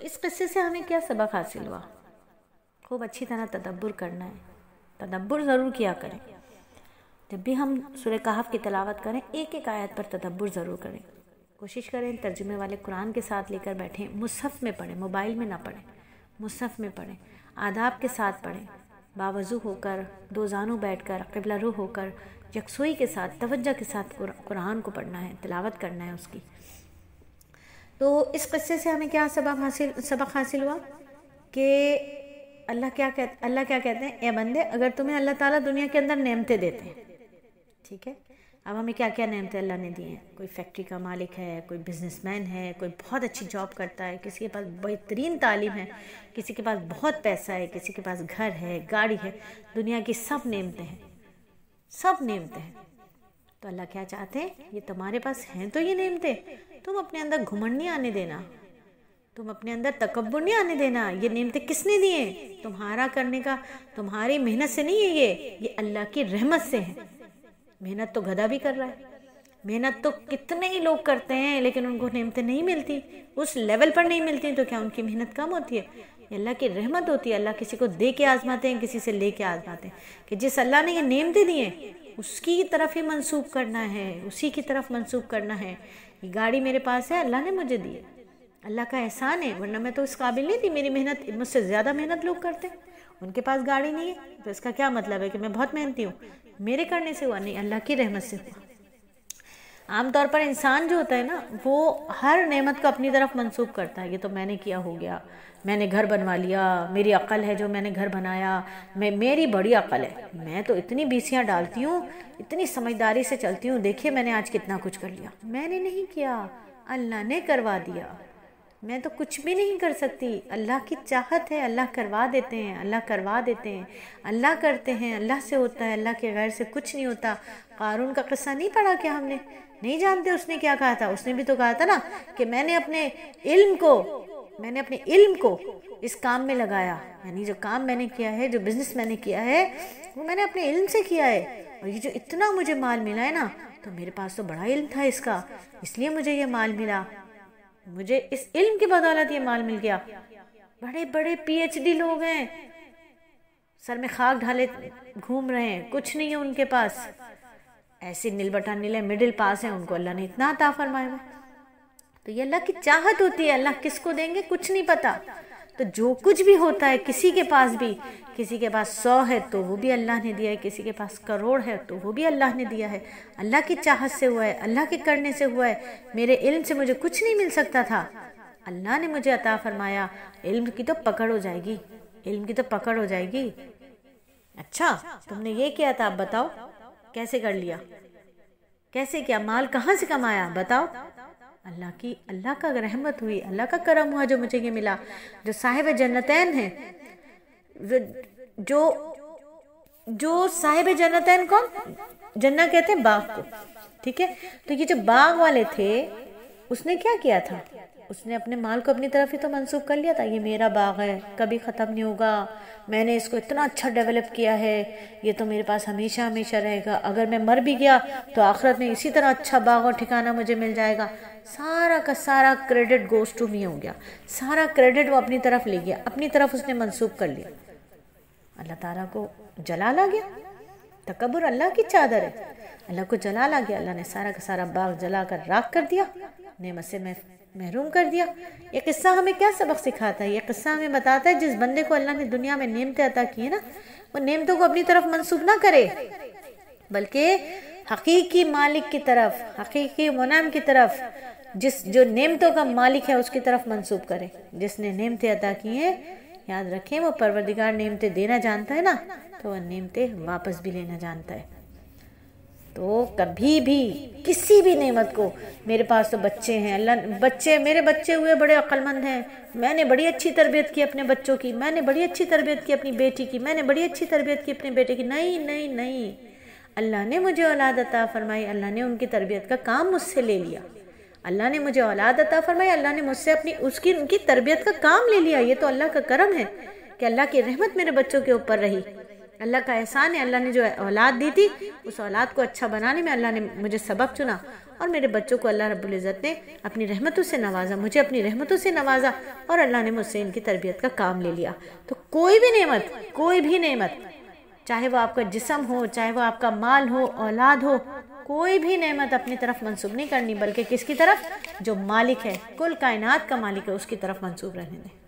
اس قصے سے ہمیں کیا سبق حاصل ہوا؟ خوب اچھی طرح تدبر کرنا ہے، تدبر ضرور کیا کریں. جب بھی ہم سورہ کہف کی تلاوت کریں ایک ایک آیت پر تدبر ضرور کریں. کوشش کریں ترجمے والے قرآن کے ساتھ لے کر بیٹھیں، مصحف میں پڑھیں، موبائل میں نہ پڑھیں، مصحف میں پڑھیں، آداب کے ساتھ پڑھیں، باوضو ہو کر، دو زانو بیٹھ کر، قبلہ رو ہو کر، یکسوئی کے ساتھ، توجہ کے ساتھ قرآن کو پڑھنا ہے، تلاوت کرنا ہے اس کی. تو اس قصے سے ہمیں کیا سبق حاصل ہوا کہ اللہ کیا کہتے ہیں، اے بندے اگر تمہیں اللہ تعالیٰ دنیا کے اندر نعمتیں دیتے ہیں، ٹھیک ہے، اب ہمیں کیا کیا نعمتیں اللہ نے دی ہیں. کوئی فیکٹری کا مالک ہے، کوئی بزنس مین ہے، کوئی بہت اچھی جاب کرتا ہے، کسی کے پاس بہترین تعلیم ہے، کسی کے پاس بہت پیسہ ہے، کسی کے پاس گھر ہے، گاڑی ہے، دنیا کی سب نعمتیں ہیں، سب نعمتیں ہیں. تو اللہ کیا چاہتے ہیں، یہ تمہارے پاس ہیں تو یہ نعمتیں، تم اپنے اندر گھمنڈ نہیں آنے دینا، تم اپنے اندر تکبر نہیں آنے دینا. یہ نعمتیں کس نے دی ہیں؟ تمہارا کرنے کا، تمہاری محنت سے نہیں ہے، یہ اللہ کی رحمت سے ہے. محنت تو گدھا بھی کر رہا ہے، محنت تو کتنے ہی لوگ کرتے ہیں لیکن ان کو نعمتیں نہیں ملتی، اس لیول پر نہیں ملتی. تو کیا ان کی محنت کم ہوتی ہے؟ یہ اللہ کی رحمت ہوتی ہے. اللہ کسی کو دے کے آزماتے ہیں، کسی سے لے کے آزماتے ہیں، کہ جس اللہ نے یہ نعمتیں دی ہیں اس کی طرف ہی منسوب کرنا ہے، اسی کی طرف منسوب کرنا ہے. یہ گاڑی میرے پاس ہے، اللہ نے مجھے دی ہے، اللہ کا احسان ہے، ورنہ میں تو اس قابل نہیں تھی. میری محنت، مجھ سے زیادہ محنت لوگ کرتے ہیں، ان کے پاس گاڑی نہیں ہے تو اس کا کیا مطلب ہے کہ میں بہت محنتی ہوں؟ میرے کرنے سے ہوا نہیں، اللہ کی رحمت سے ہوا. عام طور پر انسان جو ہوتا ہے نا وہ ہر نعمت کو اپنی طرف منسوب کرتا ہے. یہ تو میں نے کیا ہو گیا، میں نے گھر بنوا لیا، میری عقل ہے جو میں نے گھر بنایا، میری بڑی عقل ہے، میں تو اتنی بیسیاں ڈالتی ہوں، اتنی سمجھداری سے چلتی ہوں، دیکھیے میں نے آج کتنا کچھ کر لیا. میں نے نہیں کیا، اللہ نے کروا دیا. میں تو کچھ بھی نہیں کر سکتی، اللہ کی چاہت ہے، اللہ کروا دیتے ہیں، اللہ کروا دیتے ہیں، اللہ کرتے ہیں، اللہ سے ہوتا ہے، اللہ کے غیر سے کچھ نہیں ہوتا. قارون کا قصہ نہیں پڑھا کہ ہم نے نہیں جانتے اس نے کیا کہا تھا؟ اس نے بھی تو کہا تھا نا کہ میں نے اپنے علم کو اس کام میں لگایا، یعنی جو کام میں نے کیا ہے، جو بزنس میں نے کیا ہے وہ میں نے اپنے علم سے کیا ہے. اور یہ جو اتنا مجھے مال ملا ہے نا تو میرے پاس تو بڑا علم تھا اس کا، اس لیے مجھے یہ مال ملا، مجھے اس علم کی بدولت یہ مال مل گیا. بڑے بڑے PhD لوگ ہیں، سر میں خاک ڈھالے گھوم رہے ہیں، کچھ نہیں ہے ان کے پاس، ایسے نل بٹا نلے مڈل پاس ہیں، ان کو اللہ نے اتنا عطا فرمایا ہوا. تو یہ اللہ کی چاہت ہوتی ہے، اللہ کس کو دیں گے کچھ نہیں پتا. تو جو کچھ بھی ہوتا ہے کسی کے پاس بھی، کسی کے پاس 100 ہے تو وہ بھی اللہ نے دیا ہے، کسی کے پاس کروڑ ہے تو وہ بھی اللہ نے دیا ہے. اللہ کی چاہت سے ہوا ہے، اللہ کے کرنے سے ہوا ہے. میرے علم سے مجھے کچھ نہیں مل سکتا تھا، اللہ نے مجھے عطا فرمایا. علم کی تو پکڑ ہو جائے گی، علم کی تو پکڑ ہو جائے گی. اچھا تم نے یہ کیا تھا، اب بتاؤ کیسے کر لیا، کیسے کیا، مال کہاں سے کمایا، بتاؤ. اللہ کا رحمت ہوئی، اللہ کا کرم ہوا جو مجھے یہ ملا. جو صاحب جنتین ہیں، جو صاحب جنتین کون؟ جنہ کہتے ہیں باغ کو، ٹھیک ہے. تو یہ جو باغ والے تھے اس نے کیا کیا تھا؟ اس نے اپنے مال کو اپنی طرف ہی تو منسوخ کر لیا تھا. یہ میرا باغ ہے، کبھی ختم نہیں ہوگا، میں نے اس کو اتنا اچھا ڈیولپ کیا ہے، یہ تو میرے پاس ہمیشہ ہمیشہ رہے گا. اگر میں مر بھی گیا تو آخرت میں اسی طرح اچھا باغ اور ٹھکانہ مجھے مل جائے گا. سارا کا سارا کریڈٹ گوز ٹو می ہو گیا، سارا کریڈٹ وہ اپنی طرف لے گیا، اپنی طرف اس نے منسوخ کر لیا. اللہ تعالیٰ کو جلال آ گیا. تکبر اللہ کی چادر ہے، اللہ کو جلال آ گیا. اللہ نے سارا کا سارا باغ جلا کر راکھ کر دیا، نعمت سے محروم کر دیا. یہ قصہ ہمیں کیا سبق سکھاتا ہے؟ یہ قصہ ہمیں بتاتا ہے جس بندے کو اللہ نے دنیا میں نعمتیں عطا کی ہیں نا، وہ نعمتوں کو اپنی طرف منسوب نہ کرے، بلکہ حقیقی مالک کی طرف، حقیقی منعم کی طرف، جو نعمتوں کا مالک ہے اس کی طرف منسوب کرے. جس نے نعمتیں عطا کی ہیں یاد رکھیں وہ پروردگار نعمتیں دینا جانتا ہے نا تو وہ نعمتیں واپس بھی لینا جانتا ہے. تو کبھی بھی کسی بھی نعمت کو، میرے پاس تو بچے ہیں، میرے بچے ہوئے بڑے عقل مند ہیں، میں نے بڑی اچھی تربیت کی اپنے بچوں کی، میں نے بڑی اچھی تربیت کی اپنی بیٹی کی، میں نے بڑی اچھی تربیت کی اپنے بیٹے کی. نہیں نہیں نہیں، اللہ نے مجھے اولاد عطا فرمائی، اللہ نے ان کی تربیت کا کام مجھ سے لے لیا. اللہ نے مجھے اولاد عطا فرمائی، اللہ نے مجھ سے ان کی تربیت کا کام لے لیا. یہ تو اللہ کا کرم ہے کہ اللہ کی رحمت میرے بچوں کے اوپر رہی. اللہ کا احسان ہے، اللہ نے جو اولاد دی تھی اس اولاد کو اچھا بنانے میں اللہ نے مجھے سبب چنا، اور میرے بچوں کو اللہ رب العزت نے اپنی رحمتوں سے نوازا، مجھے اپنی رحمتوں سے نوازا، اور اللہ نے مجھ سے ان کی تربیت کا کام لے لیا۔ تو کوئی بھی نعمت، چاہے وہ آپ کا جسم ہو، چاہے وہ آپ کا مال ہو، اولاد ہو، کوئی بھی نعمت اپنی طرف منسوب نہیں کرنی، بلکہ کس کی طرف؟ جو مالک ہے، کل کائنات کا مالک ہے، اس کی طرف منسوب رہنے دیں۔